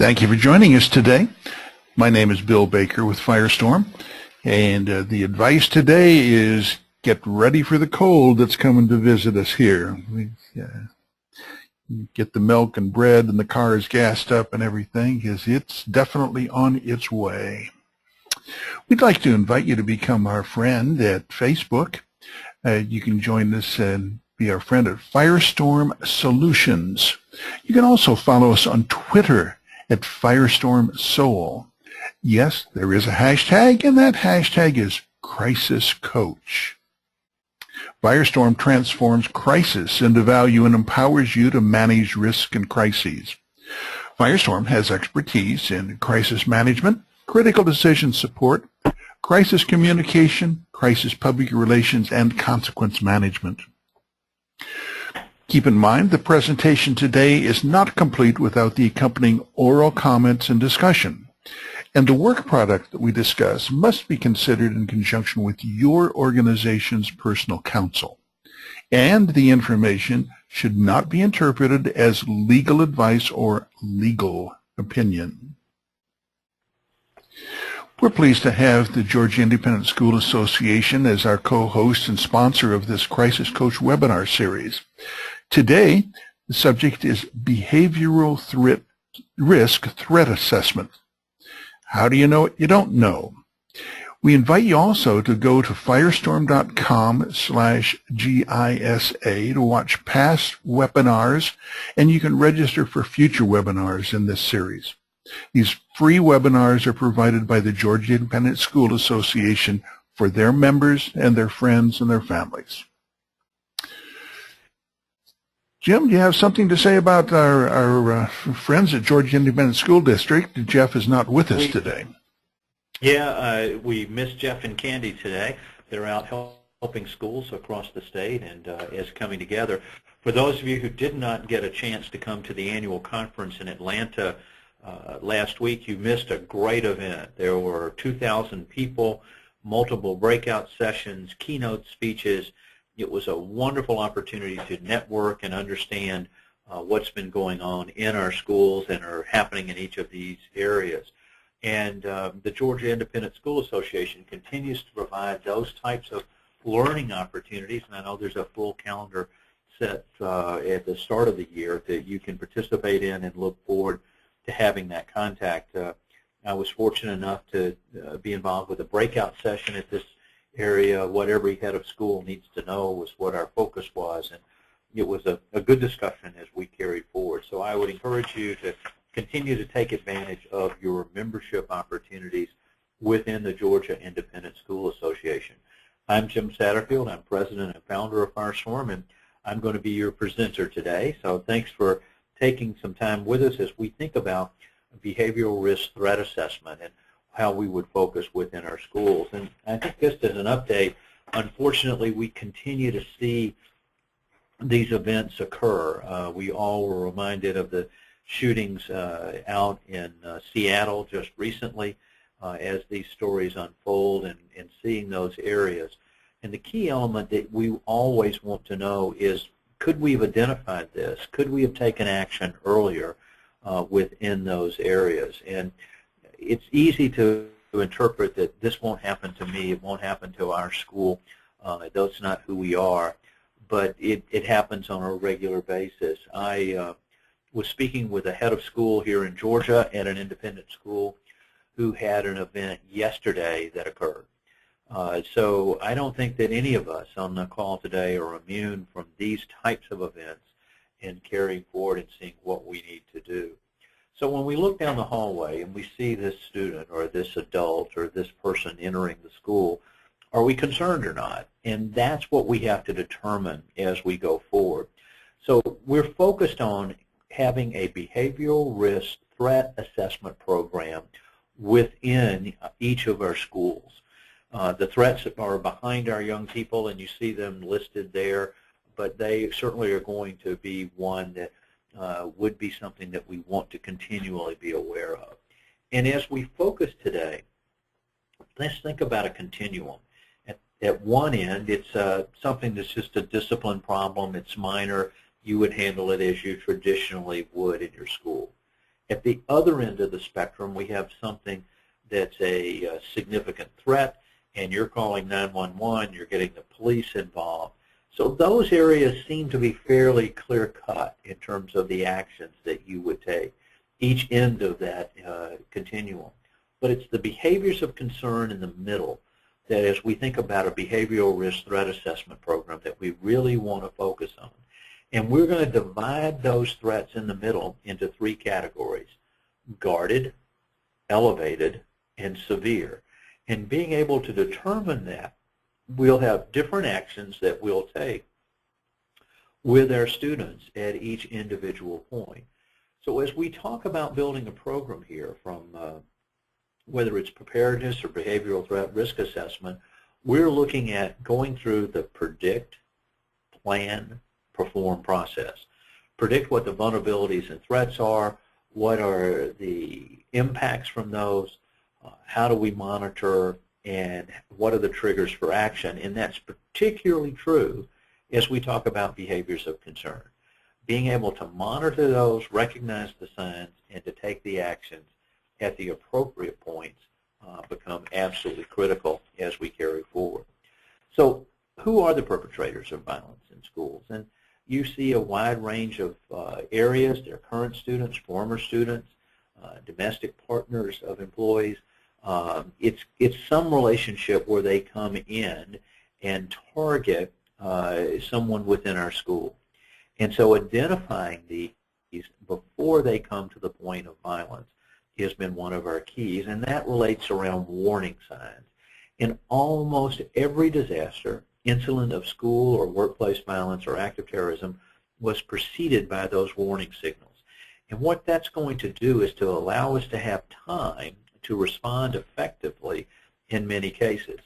Thank you for joining us today. My name is Bill Baker with Firestorm, and the advice today is get ready for the cold that's coming to visit us here. Get the milk and bread and the car is gassed up and everything, because it's definitely on its way. We'd like to invite you to become our friend at Facebook. You can join us and be our friend at Firestorm Solutions. You can also follow us on Twitter at Firestorm Soul. Yes, there is a hashtag, and that hashtag is Crisis Coach. Firestorm transforms crisis into value and empowers you to manage risk and crises. Firestorm has expertise in crisis management, critical decision support, crisis communication, crisis public relations, and consequence management. Keep in mind the presentation today is not complete without the accompanying oral comments and discussion. And the work product that we discuss must be considered in conjunction with your organization's personal counsel. And the information should not be interpreted as legal advice or legal opinion. We're pleased to have the Georgia Independent School Association as our co-host and sponsor of this Crisis Coach webinar series. Today, the subject is behavioral risk threat assessment. How do you know what you don't know? We invite you also to go to firestorm.com/GISA to watch past webinars, and you can register for future webinars in this series. These free webinars are provided by the Georgia Independent School Association for their members and their friends and their families. Jim, do you have something to say about our friends at Georgia Independent School District? Jeff is not with us today. Yeah, we missed Jeff and Candy today. They're out helping schools across the state and is coming together. For those of you who did not get a chance to come to the annual conference in Atlanta last week, you missed a great event. There were 2,000 people, multiple breakout sessions, keynote speeches. It was a wonderful opportunity to network and understand what's been going on in our schools and are happening in each of these areas. And the Georgia Independent School Association continues to provide those types of learning opportunities, and I know there's a full calendar set at the start of the year that you can participate in and look forward to having that contact. I was fortunate enough to be involved with a breakout session at this area. What every head of school needs to know was what our focus was, and it was a good discussion as we carried forward. So I would encourage you to continue to take advantage of your membership opportunities within the Georgia Independent School Association. I'm Jim Satterfield. I'm president and founder of Firestorm, and I'm going to be your presenter today. So thanks for taking some time with us as we think about behavioral risk threat assessment and how we would focus within our schools. And I think just as an update, unfortunately, we continue to see these events occur. We all were reminded of the shootings out in Seattle just recently as these stories unfold and seeing those areas. And the key element that we always want to know is, could we have identified this? Could we have taken action earlier within those areas? And it's easy to interpret that this won't happen to me, it won't happen to our school, that's not who we are, but it happens on a regular basis. I was speaking with a head of school here in Georgia at an independent school who had an event yesterday that occurred. So I don't think that any of us on the call today are immune from these types of events and carrying forward and seeing what we need to do. So when we look down the hallway and we see this student or this adult or this person entering the school, are we concerned or not? And that's what we have to determine as we go forward. So we're focused on having a behavioral risk threat assessment program within each of our schools. The threats are behind our young people, and you see them listed there, but they certainly are going to be one that would be something that we want to continually be aware of. And as we focus today, let's think about a continuum. At one end, it's something that's just a discipline problem. It's minor. You would handle it as you traditionally would in your school. At the other end of the spectrum, we have something that's a significant threat, and you're calling 911, you're getting the police involved. So those areas seem to be fairly clear-cut in terms of the actions that you would take, each end of that continuum. But it's the behaviors of concern in the middle that, as we think about a behavioral risk threat assessment program, that we really want to focus on. And we're going to divide those threats in the middle into 3 categories: guarded, elevated, and severe. And being able to determine that, we'll have different actions that we'll take with our students at each individual point. So as we talk about building a program here, from whether it's preparedness or behavioral threat risk assessment, we're looking at going through the predict, plan, perform process. Predict what the vulnerabilities and threats are, what are the impacts from those, how do we monitor, and what are the triggers for action. And that's particularly true as we talk about behaviors of concern. Being able to monitor those, recognize the signs, and to take the actions at the appropriate points become absolutely critical as we carry forward. So who are the perpetrators of violence in schools? And you see a wide range of areas. They're current students, former students, domestic partners of employees. It's some relationship where they come in and target someone within our school. And so identifying these before they come to the point of violence has been one of our keys, and that relates around warning signs. In almost every disaster, incident of school or workplace violence or active terrorism was preceded by those warning signals. And what that's going to do is to allow us to have time to respond effectively in many cases.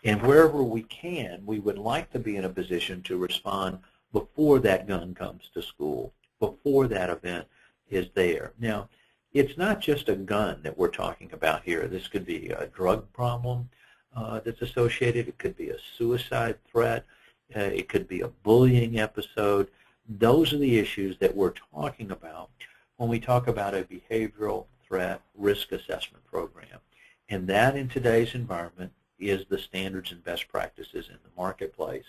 And wherever we can, we would like to be in a position to respond before that gun comes to school, before that event is there. Now, it's not just a gun that we're talking about here. This could be a drug problem that's associated. It could be a suicide threat. It could be a bullying episode. Those are the issues that we're talking about when we talk about a behavioral threat risk assessment program. And that, in today's environment, is the standards and best practices in the marketplace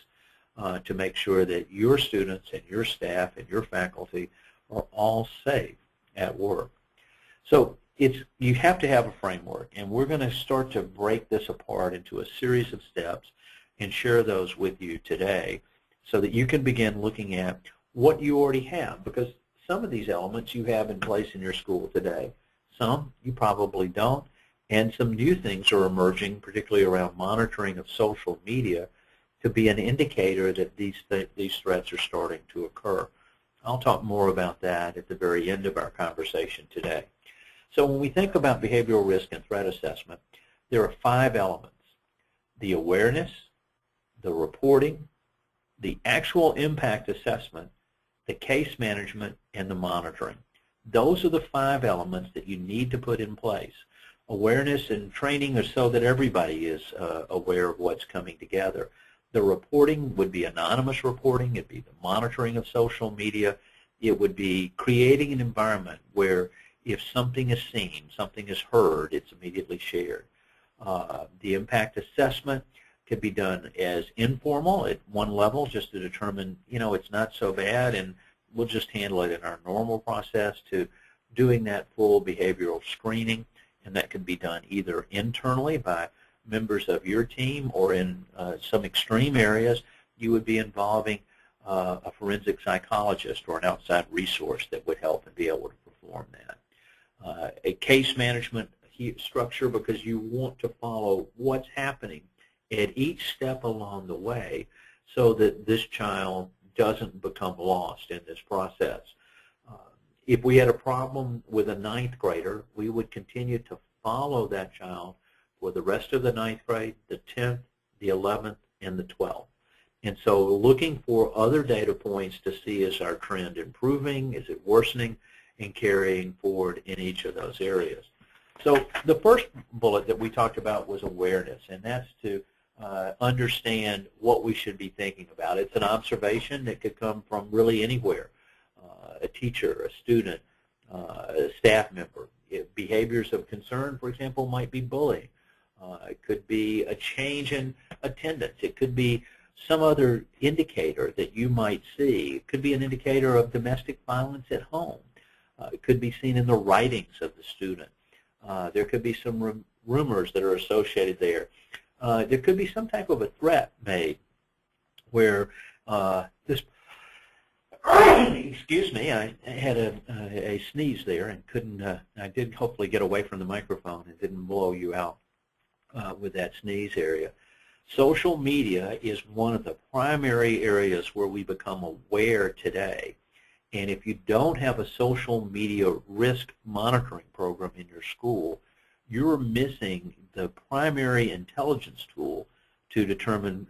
to make sure that your students and your staff and your faculty are all safe at work. So you have to have a framework, and we're going to start to break this apart into a series of steps and share those with you today so that you can begin looking at what you already have, because some of these elements you have in place in your school today. Some you probably don't, and some new things are emerging, particularly around monitoring of social media, to be an indicator that these threats are starting to occur. I'll talk more about that at the very end of our conversation today. So when we think about behavioral risk and threat assessment, there are 5 elements: the awareness, the reporting, the actual impact assessment, the case management, and the monitoring. Those are the 5 elements that you need to put in place. Awareness and training are so that everybody is aware of what's coming together. The reporting would be anonymous reporting. It would be the monitoring of social media. It would be creating an environment where if something is seen, something is heard, it's immediately shared. The impact assessment could be done as informal at one level, just to determine, it's not so bad and we'll just handle it in our normal process, to doing that full behavioral screening, and that can be done either internally by members of your team, or in some extreme areas you would be involving a forensic psychologist or an outside resource that would help and be able to perform that. A case management structure, because you want to follow what's happening at each step along the way so that this child doesn't become lost in this process. If we had a problem with a 9th grader, we would continue to follow that child for the rest of the 9th grade, the 10th, the 11th, and the 12th. And so looking for other data points to see, is our trend improving, is it worsening, and carrying forward in each of those areas. So the first bullet that we talked about was awareness, and that's to understand what we should be thinking about. It's an observation that could come from really anywhere, a teacher, a student, staff member. Behaviors of concern, for example, might be bullying. It could be a change in attendance. It could be some other indicator that you might see. It could be an indicator of domestic violence at home. It could be seen in the writings of the student. There could be some rumors that are associated there. There could be some type of a threat made where this, excuse me, I had a sneeze there and couldn't, I did hopefully get away from the microphone and didn't blow you out with that sneeze area. Social media is one of the primary areas where we become aware today. And if you don't have a social media risk monitoring program in your school, you're missing the primary intelligence tool to determine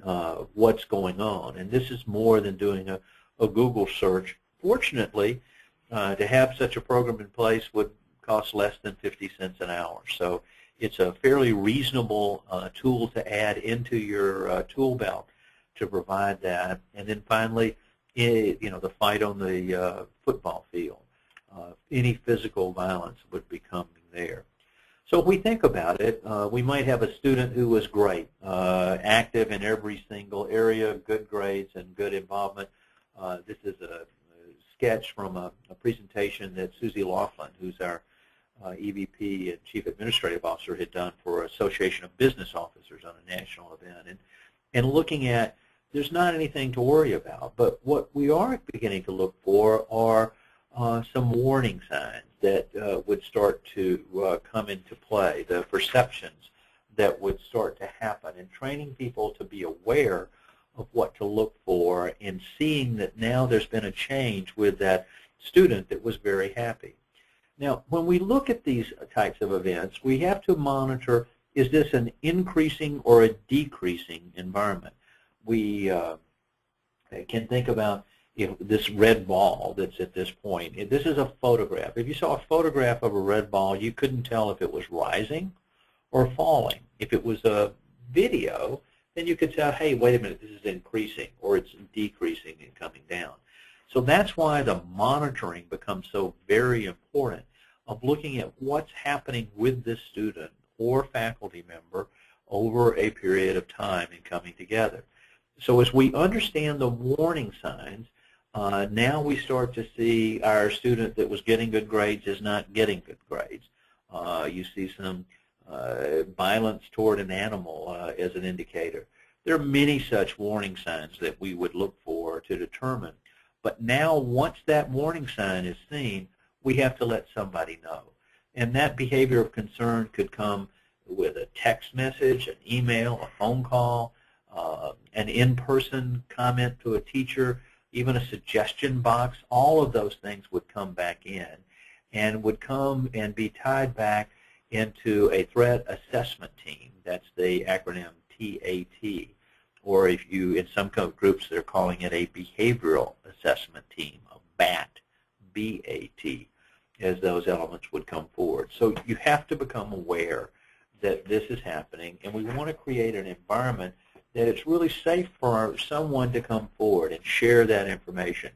what's going on. And this is more than doing a Google search. Fortunately, to have such a program in place would cost less than 50 cents an hour. So it's a fairly reasonable tool to add into your tool belt to provide that. And then finally, the fight on the football field. Any physical violence would be coming there. So if we think about it, we might have a student who was great, active in every single area, good grades and good involvement. This is a sketch from a presentation that Susie Laughlin, who's our EVP and Chief Administrative Officer, had done for Association of Business Officers on a national event. And looking at, there's not anything to worry about, but what we are beginning to look for are some warning signs that would start to come into play, the perceptions that would start to happen, and training people to be aware of what to look for and seeing that now there's been a change with that student that was very happy. Now, when we look at these types of events, we have to monitor, is this an increasing or a decreasing environment? We can think about this red ball that's at this point. This is a photograph. If you saw a photograph of a red ball, you couldn't tell if it was rising or falling. If it was a video, then you could tell, hey, wait a minute, this is increasing or it's decreasing and coming down. So that's why the monitoring becomes so very important, of looking at what's happening with this student or faculty member over a period of time and coming together. So as we understand the warning signs, now we start to see our student that was getting good grades is not getting good grades. You see some violence toward an animal as an indicator. There are many such warning signs that we would look for to determine. But now once that warning sign is seen, we have to let somebody know. And that behavior of concern could come with a text message, an email, a phone call, an in-person comment to a teacher, even a suggestion box. All of those things would come back in and would come and be tied back into a threat assessment team. That's the acronym TAT. Or if you, in some groups, they're calling it a behavioral assessment team, a BAT, B-A-T, as those elements would come forward. So you have to become aware that this is happening, and we want to create an environment that it's really safe for someone to come forward and share that information.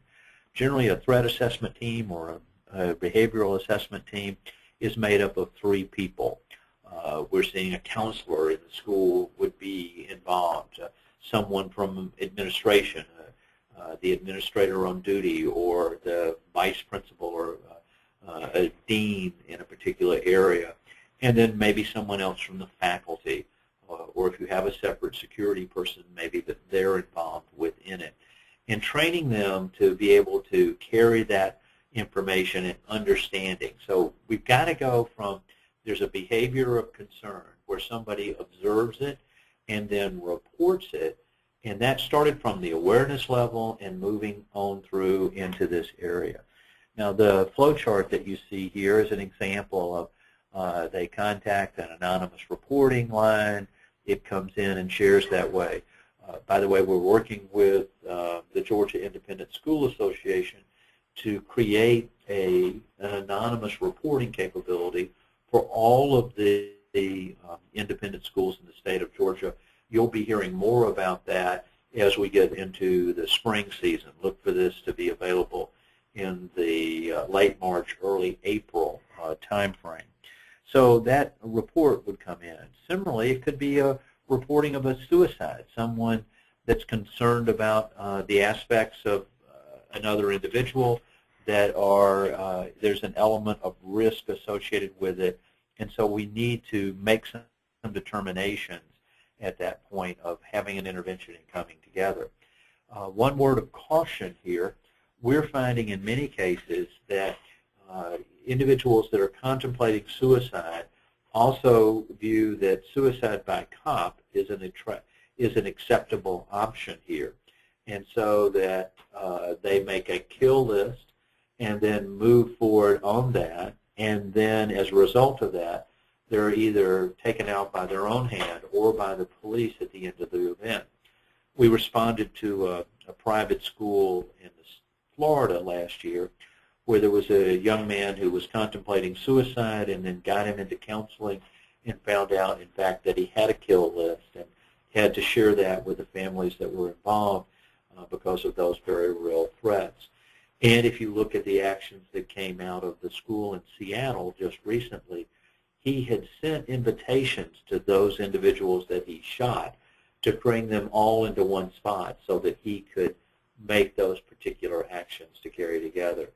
Generally, a threat assessment team or a behavioral assessment team is made up of 3 people. We're seeing a counselor in the school would be involved, someone from administration, the administrator on duty, or the vice principal, or a dean in a particular area, and then maybe someone else from the faculty, or if you have a separate security person, maybe that they're involved within it. And training them to be able to carry that information and understanding. So we've got to go from, there's a behavior of concern where somebody observes it and then reports it, and that started from the awareness level and moving on through into this area. Now the flow chart that you see here is an example of they contact an anonymous reporting line. It comes in and shares that way. By the way, we're working with the Georgia Independent School Association to create an anonymous reporting capability for all of the independent schools in the state of Georgia. You'll be hearing more about that as we get into the spring season. Look for this to be available in the late March, early April time frame. So that report would come in. Similarly, it could be a reporting of a suicide, someone that's concerned about the aspects of another individual that are, there's an element of risk associated with it, and so we need to make some determinations at that point of having an intervention and coming together. One word of caution here, we're finding in many cases that individuals that are contemplating suicide also view that suicide by cop is an acceptable option here. And so that they make a kill list and then move forward on that, and then as a result of that, they're either taken out by their own hand or by the police at the end of the event. We responded to a private school in Florida last year where there was a young man who was contemplating suicide, and then got him into counseling and found out, in fact, that he had a kill list and had to share that with the families that were involved because of those very real threats. And if you look at the actions that came out of the school in Seattle just recently, he had sent invitations to those individuals that he shot to bring them all into one spot so that he could make those particular actions to carry together.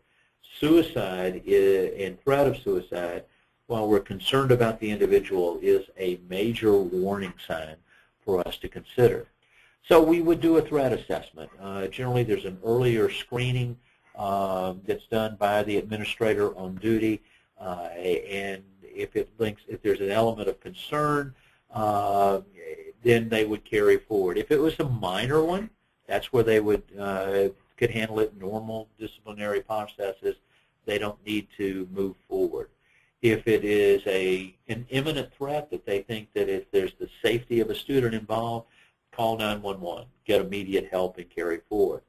Suicide and threat of suicide, while we're concerned about the individual, is a major warning sign for us to consider. So we would do a threat assessment. Generally, there's an earlier screening that's done by the administrator on duty, and if there's an element of concern, then they would carry forward. If it was a minor one, that's where they could handle it in normal disciplinary processes. They don't need to move forward. If it is an imminent threat that they think that if there's the safety of a student involved, call 911, get immediate help, and carry forward.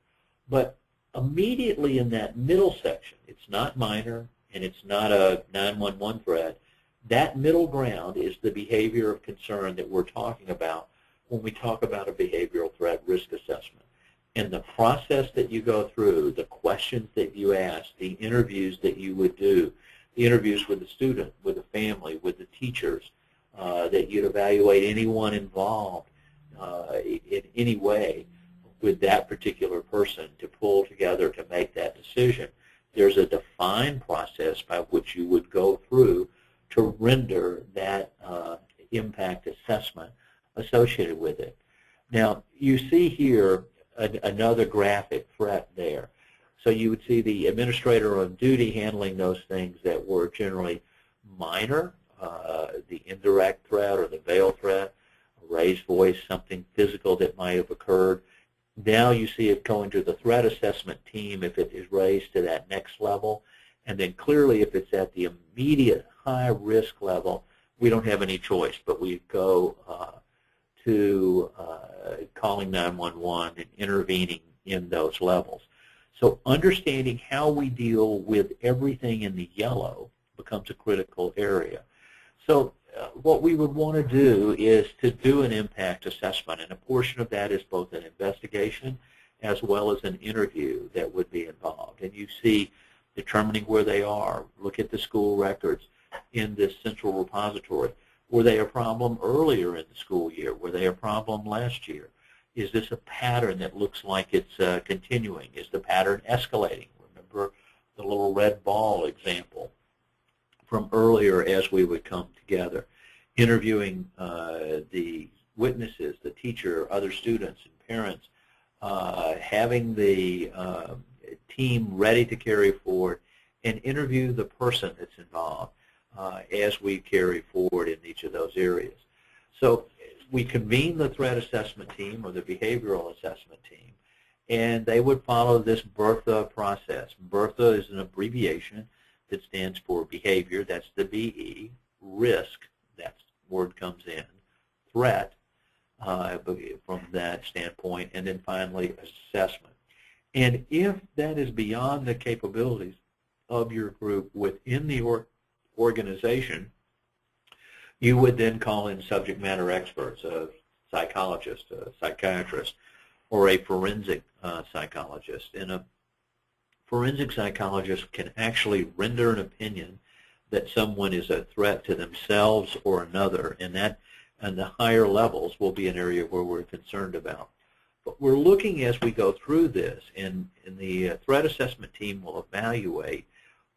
But immediately in that middle section, it's not minor and it's not a 911 threat. That middle ground is the behavior of concern that we're talking about when we talk about a behavioral threat risk assessment. And the process that you go through, the questions that you ask, the interviews that you would do, the interviews with the student, with the family, with the teachers, that you'd evaluate anyone involved in any way with that particular person to pull together to make that decision. There's a defined process by which you would go through to render that impact assessment associated with it. Now, you see here another graphic threat there. So you would see the administrator on duty handling those things that were generally minor, the indirect threat or the veil threat, a raised voice, something physical that might have occurred. Now you see it going to the threat assessment team if it is raised to that next level. And then clearly if it's at the immediate high risk level, we don't have any choice, but we go to calling 911 and intervening in those levels. So understanding how we deal with everything in the yellow becomes a critical area. So what we would want to do is to do an impact assessment, and a portion of that is both an investigation as well as an interview that would be involved. And you see determining where they are, look at the school records in this central repository. Were they a problem earlier in the school year? Were they a problem last year? Is this a pattern that looks like it's continuing? Is the pattern escalating? Remember the little red ball example from earlier as we would come together. Interviewing the witnesses, the teacher, other students, and parents, having the team ready to carry forward, and interview the person that's involved as we carry forward in each of those areas. So we convene the threat assessment team or the behavioral assessment team, and they would follow this BERTHA process. BERTHA is an abbreviation that stands for behavior, that's the BE, risk, that word comes in, threat from that standpoint, and then finally assessment. And if that is beyond the capabilities of your group within the organization, you would then call in subject matter experts, a psychologist, a psychiatrist, or a forensic psychologist. And a forensic psychologists can actually render an opinion that someone is a threat to themselves or another, and that and the higher levels will be an area where we're concerned about. But we're looking as we go through this, and the threat assessment team will evaluate,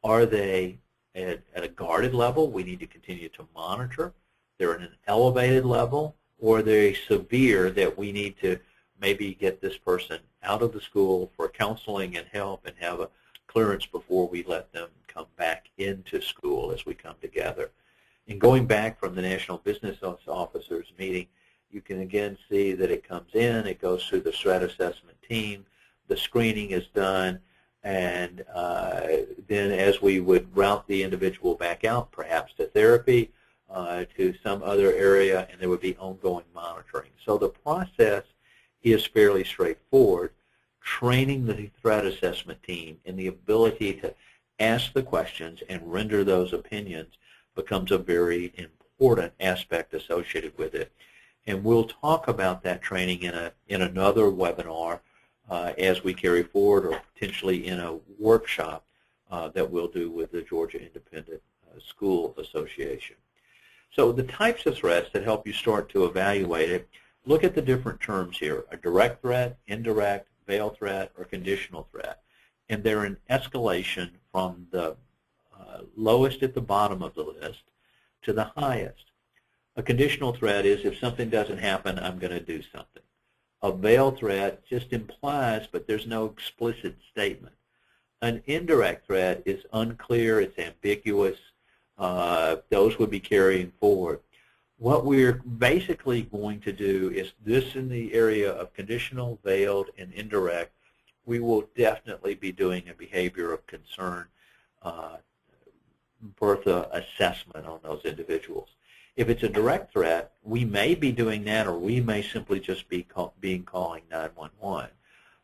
are they at a guarded level? We need to continue to monitor. They're at an elevated level, or they're severe that we need to maybe get this person out of the school for counseling and help and have a clearance before we let them come back into school as we come together. And going back from the National Business Officers meeting, you can again see that it comes in, it goes through the threat assessment team, the screening is done, and then as we would route the individual back out, perhaps to therapy, to some other area, and there would be ongoing monitoring. So the process is fairly straightforward. Training the threat assessment team in the ability to ask the questions and render those opinions becomes a very important aspect associated with it. And we'll talk about that training in another webinar as we carry forward, or potentially in a workshop that we'll do with the Georgia Independent School Association. So the types of threats that help you start to evaluate it, look at the different terms here: a direct threat, indirect, veiled threat, or conditional threat. And they're in escalation from the lowest at the bottom of the list to the highest. A conditional threat is, if something doesn't happen, I'm going to do something. A veiled threat just implies, but there's no explicit statement. An indirect threat is unclear, it's ambiguous. Those would be carrying forward. What we're basically going to do is this in the area of conditional, veiled, and indirect. We will definitely be doing a behavior of concern Bertha assessment on those individuals. If it's a direct threat, we may be doing that, or we may simply just be calling 911.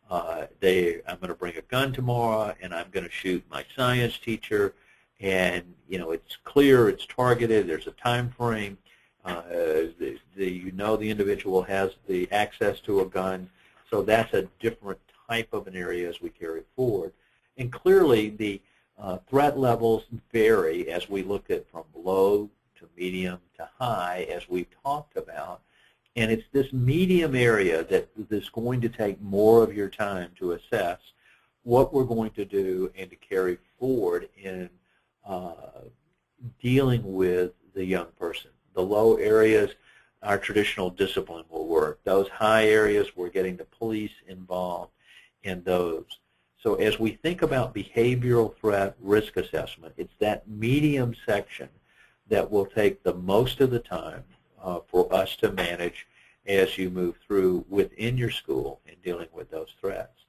I'm going to bring a gun tomorrow, and I'm going to shoot my science teacher, and it's clear, it's targeted, there's a time frame. The individual has the access to a gun, so that's a different type of an area as we carry forward. And clearly, the threat levels vary as we look at from low to medium to high, as we've talked about. And it's this medium area that is going to take more of your time to assess what we're going to do and to carry forward in dealing with the young person. The low areas, our traditional discipline will work. Those high areas, we're getting the police involved in those. So as we think about behavioral threat risk assessment, it's that medium section that will take the most of the time for us to manage as you move through within your school in dealing with those threats.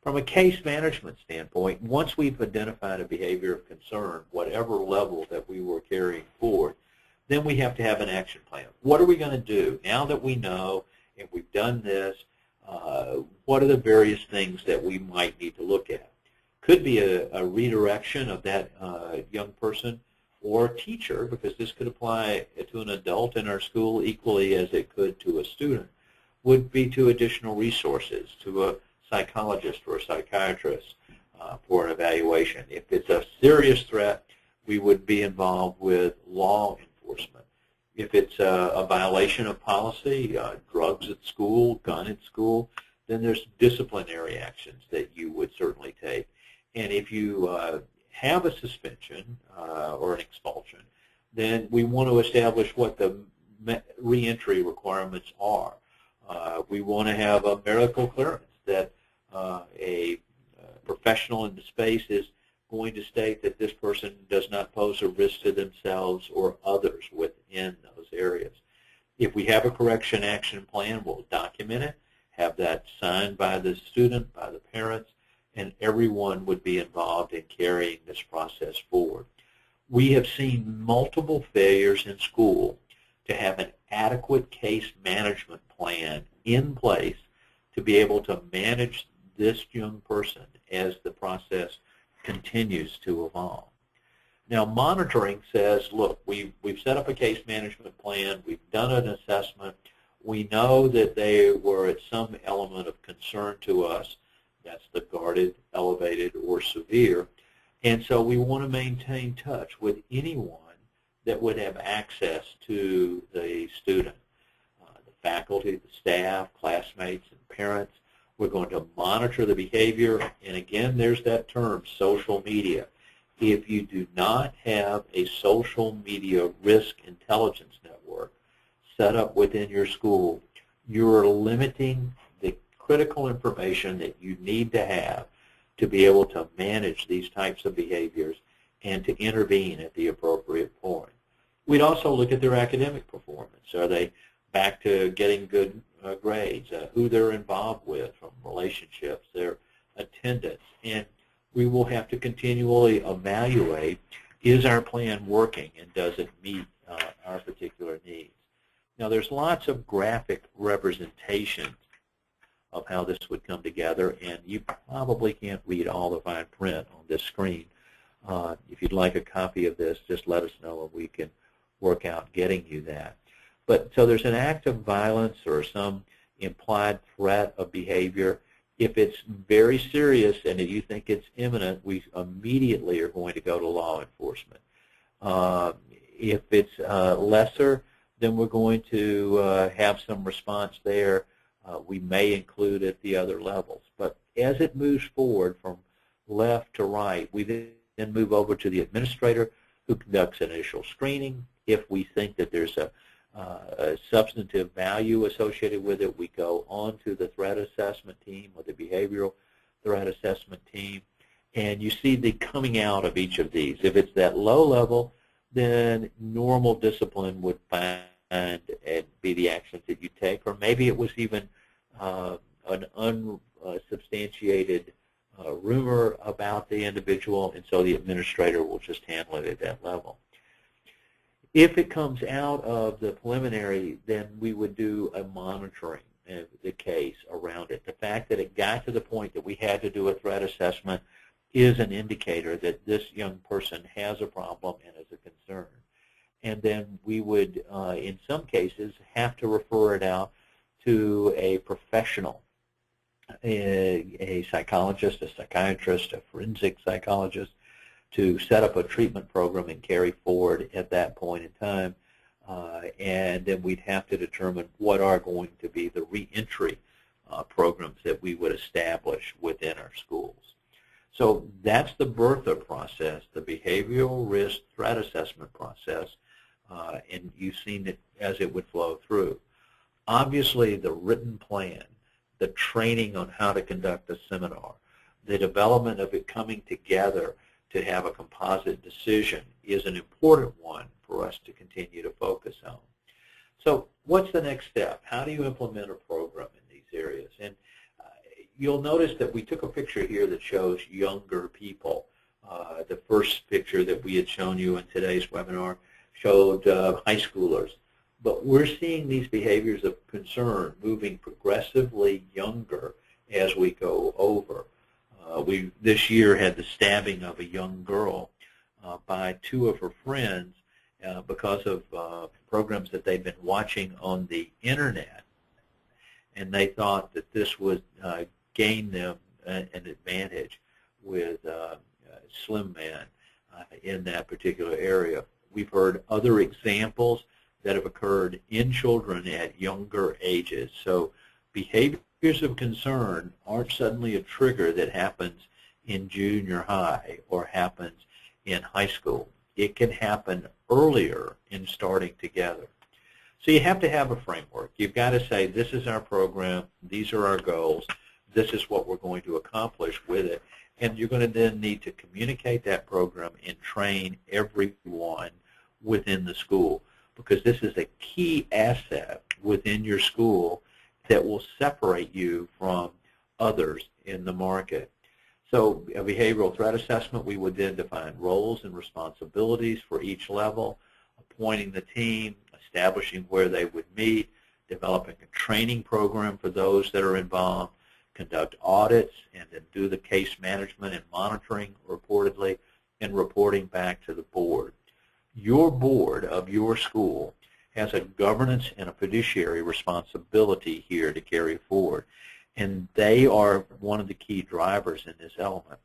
From a case management standpoint, once we've identified a behavior of concern, whatever level that we were carrying forward, then we have to have an action plan. What are we going to do now that we know and we've done this? What are the various things that we might need to look at? Could be a redirection of that young person or teacher, because this could apply to an adult in our school equally as it could to a student, would be to additional resources, to a psychologist or a psychiatrist for an evaluation. If it's a serious threat, we would be involved with law enforcement. If it's a violation of policy, drugs at school, gun at school, then there's disciplinary actions that you would certainly take. And if you have a suspension or an expulsion, then we want to establish what the reentry requirements are. We want to have a medical clearance that a professional in the space is going to state that this person does not pose a risk to themselves or others within those areas. If we have a correction action plan, we'll document it, have that signed by the student, by the parents, and everyone would be involved in carrying this process forward. We have seen multiple failures in school to have an adequate case management plan in place to be able to manage this young person as the process continues to evolve. Now, monitoring says, look, we've set up a case management plan, we've done an assessment, we know that they were at some element of concern to us, That's the guarded, elevated, or severe. And so we want to maintain touch with anyone that would have access to the student, the faculty, the staff, classmates, and parents. We're going to monitor the behavior. And again, there's that term, social media. If you do not have a social media risk intelligence network set up within your school, you're limiting the critical information that you need to have to be able to manage these types of behaviors and to intervene at the appropriate point. We'd also look at their academic performance. Are they back to getting good grades, who they're involved with from relationships, their attendance, and we will have to continually evaluate, is our plan working and does it meet our particular needs? Now, there's lots of graphic representations of how this would come together, and you probably can't read all the fine print on this screen. If you'd like a copy of this, just let us know and we can work out getting you that. But so there's an act of violence or some implied threat of behavior. If it's very serious and if you think it's imminent, we immediately are going to go to law enforcement. If it's lesser, then we're going to have some response there. We may include at the other levels. But as it moves forward from left to right, we then move over to the administrator who conducts initial screening. If we think that there's a substantive value associated with it, we go on to the threat assessment team or the behavioral threat assessment team. And you see the coming out of each of these. If it's that low level, then normal discipline would find and be the actions that you take, or maybe it was even an unsubstantiated rumor about the individual, and so the administrator will just handle it at that level. If it comes out of the preliminary, then we would do a monitoring of the case around it. The fact that it got to the point that we had to do a threat assessment is an indicator that this young person has a problem and is a concern. And then we would, in some cases, have to refer it out to a professional, a psychologist, a psychiatrist, a forensic psychologist, to set up a treatment program and carry forward at that point in time. And then we'd have to determine what are going to be the reentry programs that we would establish within our schools. So that's the BRTHA process, the Behavioral Risk Threat Assessment process, and you've seen it as it would flow through. Obviously, the written plan, the training on how to conduct a seminar, the development of it coming together to have a composite decision is an important one for us to continue to focus on. So what's the next step? How do you implement a program in these areas? And you'll notice that we took a picture here that shows younger people. The first picture that we had shown you in today's webinar showed high schoolers. But we're seeing these behaviors of concern moving progressively younger as we go over. We this year had the stabbing of a young girl by two of her friends because of programs that they'd been watching on the internet, and they thought that this would gain them an advantage with Slim Man in that particular area. We've heard other examples that have occurred in children at younger ages. So behaviors of concern aren't suddenly a trigger that happens in junior high or happens in high school. It can happen earlier in starting together. So you have to have a framework. You've got to say, this is our program, these are our goals, this is what we're going to accomplish with it. And you're going to then need to communicate that program and train everyone within the school, because this is a key asset within your school that will separate you from others in the market. So a behavioral threat assessment, we would then define roles and responsibilities for each level, appointing the team, establishing where they would meet, developing a training program for those that are involved, conduct audits, and then do the case management and monitoring reportedly, and reporting back to the board. Your board of your school has a governance and a fiduciary responsibility here to carry forward. and they are one of the key drivers in this element.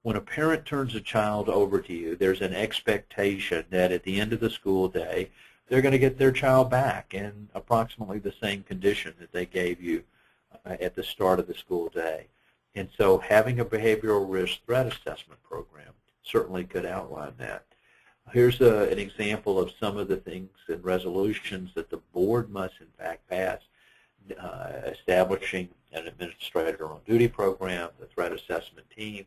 When a parent turns a child over to you, there's an expectation that at the end of the school day, they're going to get their child back in approximately the same condition that they gave you at the start of the school day. And so having a behavioral risk threat assessment program certainly could outline that. Here's an example of some of the things and resolutions that the board must in fact pass, establishing an administrator on duty program, the threat assessment team,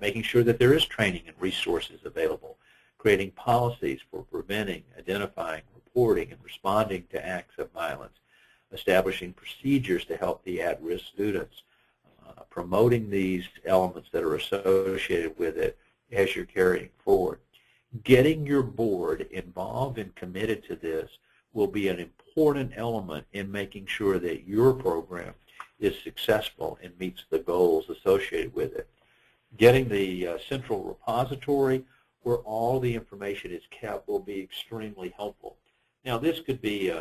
making sure that there is training and resources available, creating policies for preventing, identifying, reporting, and responding to acts of violence, establishing procedures to help the at-risk students, promoting these elements that are associated with it as you're carrying forward. Getting your board involved and committed to this will be an important element in making sure that your program is successful and meets the goals associated with it. Getting the central repository where all the information is kept will be extremely helpful. Now, this could be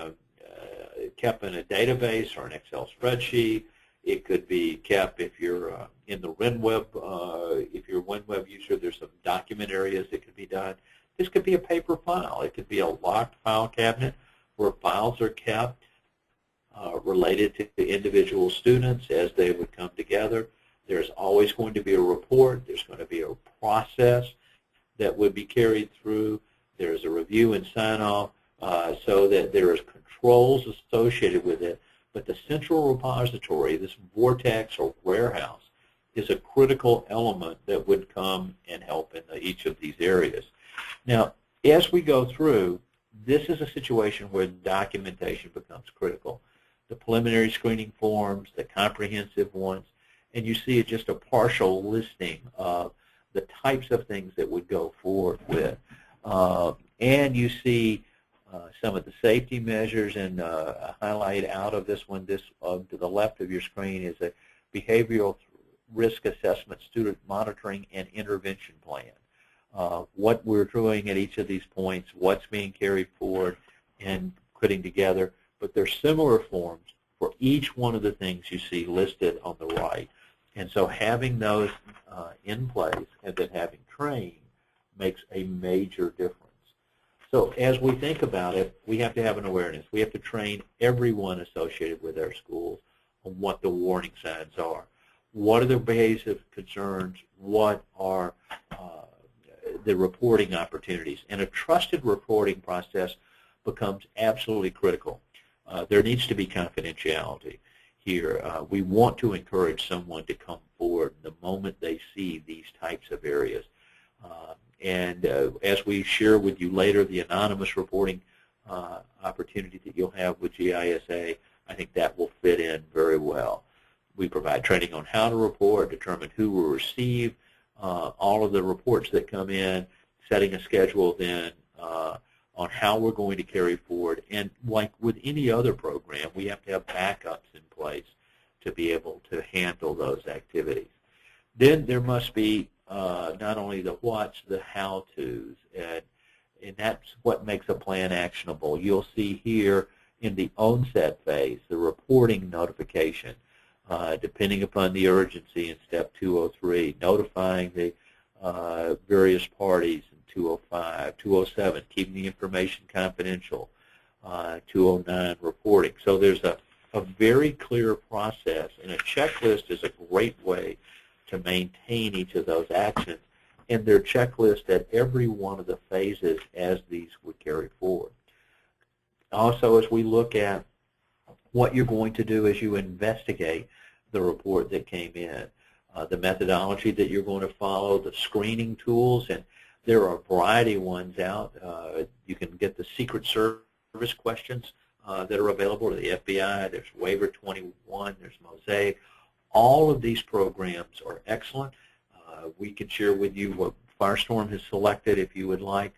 kept in a database or an Excel spreadsheet. It could be kept if you're in the WinWeb, if you're a WinWeb user, there's some document areas that could be done. This could be a paper file. It could be a locked file cabinet where files are kept related to individual students as they would come together. There's always going to be a report. There's going to be a process that would be carried through. There's a review and sign-off so that there is controls associated with it. But the central repository, this vortex or warehouse, is a critical element that would come and help in each of these areas. Now, as we go through, this is a situation where documentation becomes critical. The preliminary screening forms, the comprehensive ones, and you see just a partial listing of the types of things that would go forward with. And you see some of the safety measures, and a highlight out of this one, to the left of your screen is a behavioral risk assessment, student monitoring, and intervention plan. What we're doing at each of these points, what's being carried forward, and putting together. But there's similar forms for each one of the things you see listed on the right. And so having those in place and then having trained makes a major difference. So as we think about it, we have to have an awareness. We have to train everyone associated with our schools on what the warning signs are. What are the behavior concerns? What are the reporting opportunities? And a trusted reporting process becomes absolutely critical. There needs to be confidentiality here. We want to encourage someone to come forward the moment they see these types of areas. And as we share with you later, the anonymous reporting opportunity that you'll have with GISA, I think that will fit in very well. We provide training on how to report, determine who will receive all of the reports that come in, setting a schedule then on how we're going to carry forward. And like with any other program, we have to have backups in place to be able to handle those activities. Then there must be not only the what's, the how-tos, and that's what makes a plan actionable. You'll see here in the onset phase, the reporting notification, depending upon the urgency in step 203, notifying the various parties in 205, 207, keeping the information confidential, 209, reporting. So there's a very clear process, and a checklist is a great way to maintain each of those actions, and they're checklists at every one of the phases as these would carry forward. Also, as we look at what you're going to do as you investigate the report that came in, the methodology that you're going to follow, the screening tools, and there are a variety of ones out. You can get the Secret Service questions that are available to the FBI. There's Waiver 21. There's Mosaic. All of these programs are excellent. We can share with you what Firestorm has selected if you would like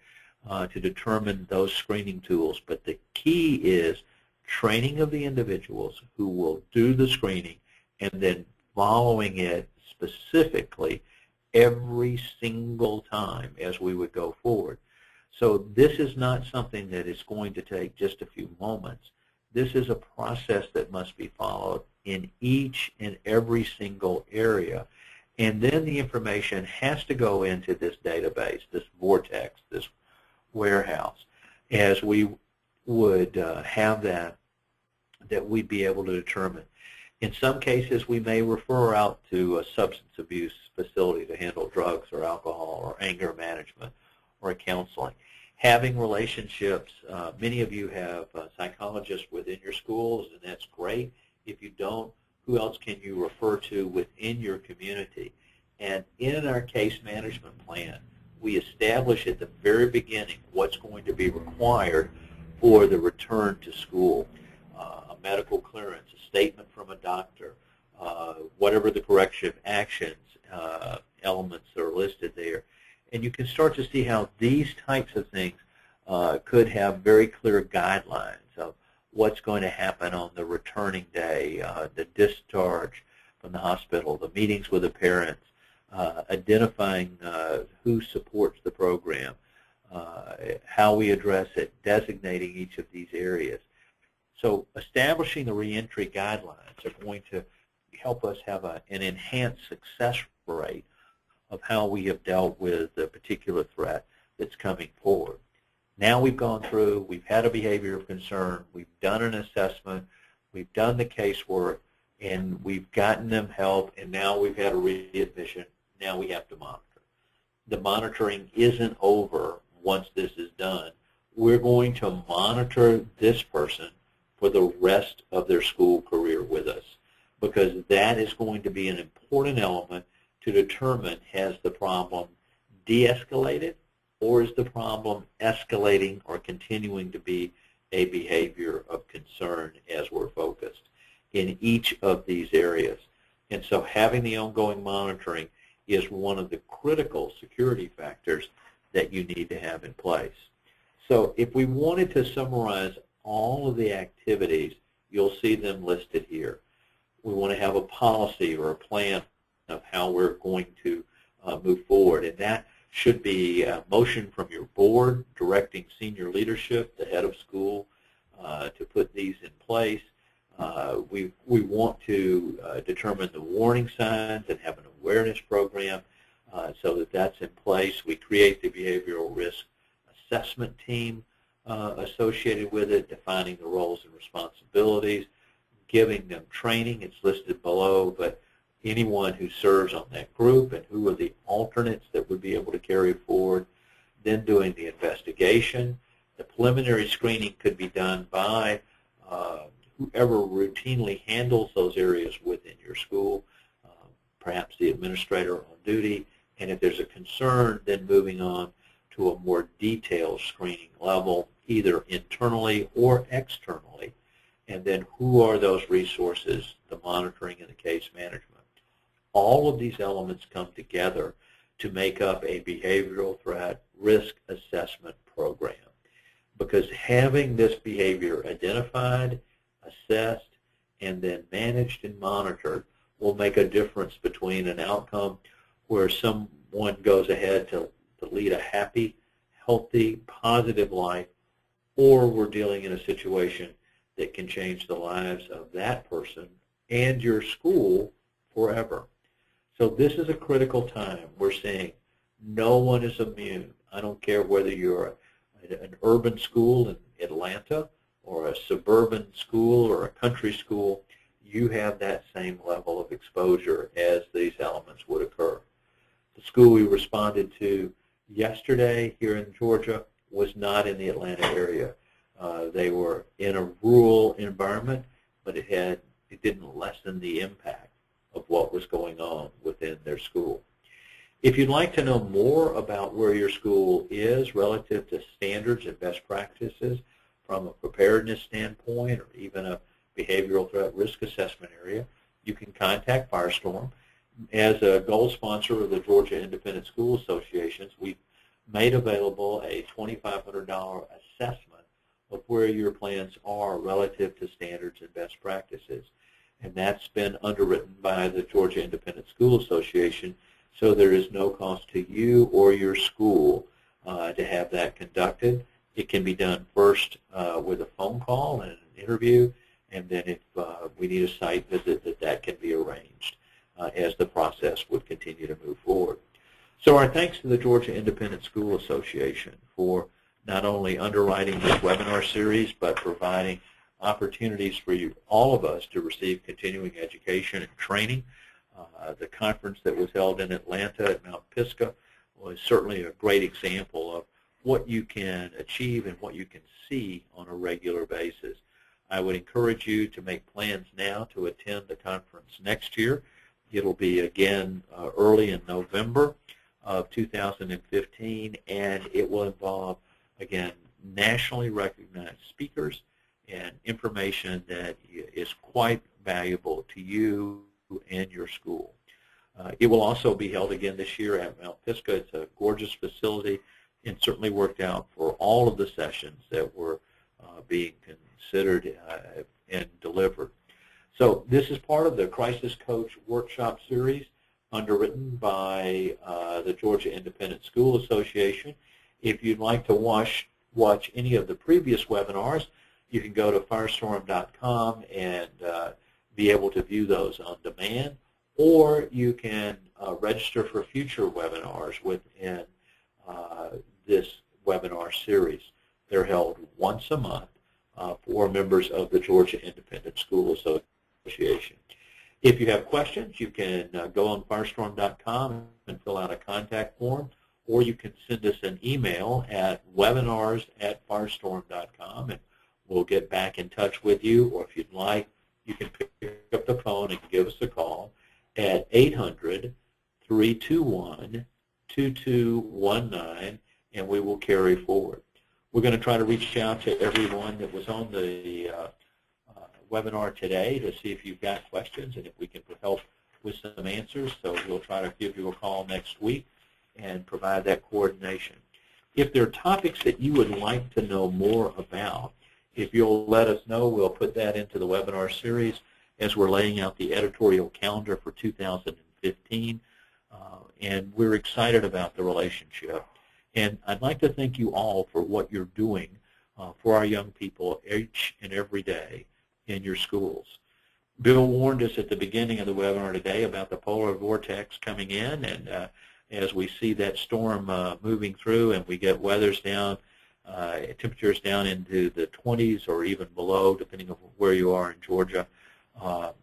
to determine those screening tools. But the key is training of the individuals who will do the screening and then following it specifically every single time as we would go forward. So this is not something that is going to take just a few moments. This is a process that must be followed in each and every single area. And then the information has to go into this database, this vortex, this warehouse. As we would have that we'd be able to determine. In some cases, we may refer out to a substance abuse facility to handle drugs or alcohol or anger management or counseling. Having relationships, many of you have psychologists within your schools, and that's great. If you don't, who else can you refer to within your community? And in our case management plan, we establish at the very beginning what's going to be required for the return to school. A medical clearance, a statement from a doctor, whatever the corrective actions elements are listed there. And you can start to see how these types of things could have very clear guidelines of what's going to happen on the returning day, the discharge from the hospital, the meetings with the parents, identifying who supports the program, how we address it, designating each of these areas. So establishing the reentry guidelines are going to help us have an enhanced success rate of how we have dealt with the particular threat that's coming forward. Now we've gone through, we've had a behavior of concern, we've done an assessment, we've done the casework, and we've gotten them help, and now we've had a readmission. Now we have to monitor. The monitoring isn't over once this is done. We're going to monitor this person for the rest of their school career with us, because that is going to be an important element to determine, has the problem de-escalated, or is the problem escalating or continuing to be a behavior of concern as we're focused in each of these areas. And so having the ongoing monitoring is one of the critical security factors that you need to have in place. So if we wanted to summarize all of the activities, you'll see them listed here. We want to have a policy or a plan of how we're going to move forward, and that should be a motion from your board directing senior leadership, the head of school, to put these in place. We want to determine the warning signs and have an awareness program so that that's in place. We create the behavioral risk assessment team associated with it, defining the roles and responsibilities, giving them training. It's listed below, but anyone who serves on that group and who are the alternates that would be able to carry forward, then doing the investigation. The preliminary screening could be done by whoever routinely handles those areas within your school, perhaps the administrator on duty, and if there's a concern, then moving on to a more detailed screening level, either internally or externally, and then who are those resources, the monitoring and the case management. All of these elements come together to make up a behavioral threat risk assessment program, because having this behavior identified, assessed, and then managed and monitored will make a difference between an outcome where someone goes ahead to lead a happy, healthy, positive life, or we're dealing in a situation that can change the lives of that person and your school forever. So this is a critical time. We're saying no one is immune. I don't care whether you're an urban school in Atlanta or a suburban school or a country school, you have that same level of exposure as these elements would occur. The school we responded to yesterday here in Georgia was not in the Atlanta area. They were in a rural environment, but it didn't lessen the impact of what was going on within their school. If you'd like to know more about where your school is relative to standards and best practices from a preparedness standpoint or even a behavioral threat risk assessment area, you can contact Firestorm. As a gold sponsor of the Georgia Independent School Associations, we've made available a $2,500 assessment of where your plans are relative to standards and best practices. And that's been underwritten by the Georgia Independent School Association, so there is no cost to you or your school to have that conducted. It can be done first with a phone call and an an interview, and then if we need a site visit, that can be arranged as the process would continue to move forward. So our thanks to the Georgia Independent School Association for not only underwriting this webinar series, but providing opportunities for all of us to receive continuing education and training. The conference that was held in Atlanta at Mount Pisgah was certainly a great example of what you can achieve and what you can see on a regular basis. I would encourage you to make plans now to attend the conference next year. It'll be again early in November of 2015, and it will involve, again, nationally recognized speakers and information that is quite valuable to you and your school. It will also be held again this year at Mount Pisgah. It's a gorgeous facility and certainly worked out for all of the sessions that were being considered and delivered. So this is part of the Crisis Coach Workshop Series underwritten by the Georgia Independent School Association. If you'd like to watch any of the previous webinars, you can go to firestorm.com and be able to view those on demand, or you can register for future webinars within this webinar series. They're held once a month for members of the Georgia Independent School Association. If you have questions, you can go on firestorm.com and fill out a contact form, or you can send us an email at webinars@firestorm.com, and we'll get back in touch with you. Or if you'd like, you can pick up the phone and give us a call at 800-321-2219, and we will carry forward. We're going to try to reach out to everyone that was on the webinar today to see if you've got questions and if we can help with some answers. So we'll try to give you a call next week and provide that coordination. If there are topics that you would like to know more about, if you'll let us know, we'll put that into the webinar series as we're laying out the editorial calendar for 2015. And we're excited about the relationship. And I'd like to thank you all for what you're doing for our young people each and every day in your schools. Bill warned us at the beginning of the webinar today about the polar vortex coming in, and as we see that storm moving through and we get weathers down, temperatures down into the 20s or even below, depending on where you are in Georgia,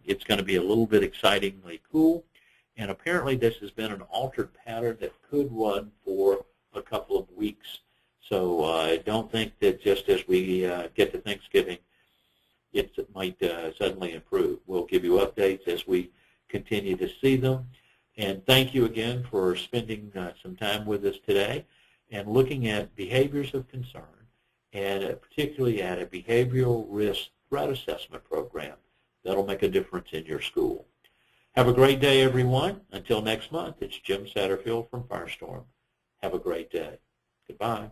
it's going to be a little bit excitingly cool. And apparently this has been an altered pattern that could run for a couple of weeks. So I don't think that just as we get to Thanksgiving, it might suddenly improve. We'll give you updates as we continue to see them. And thank you again for spending some time with us today and looking at behaviors of concern, and particularly at a behavioral risk threat assessment program that'll make a difference in your school. Have a great day, everyone. Until next month, it's Jim Satterfield from Firestorm. Have a great day. Goodbye.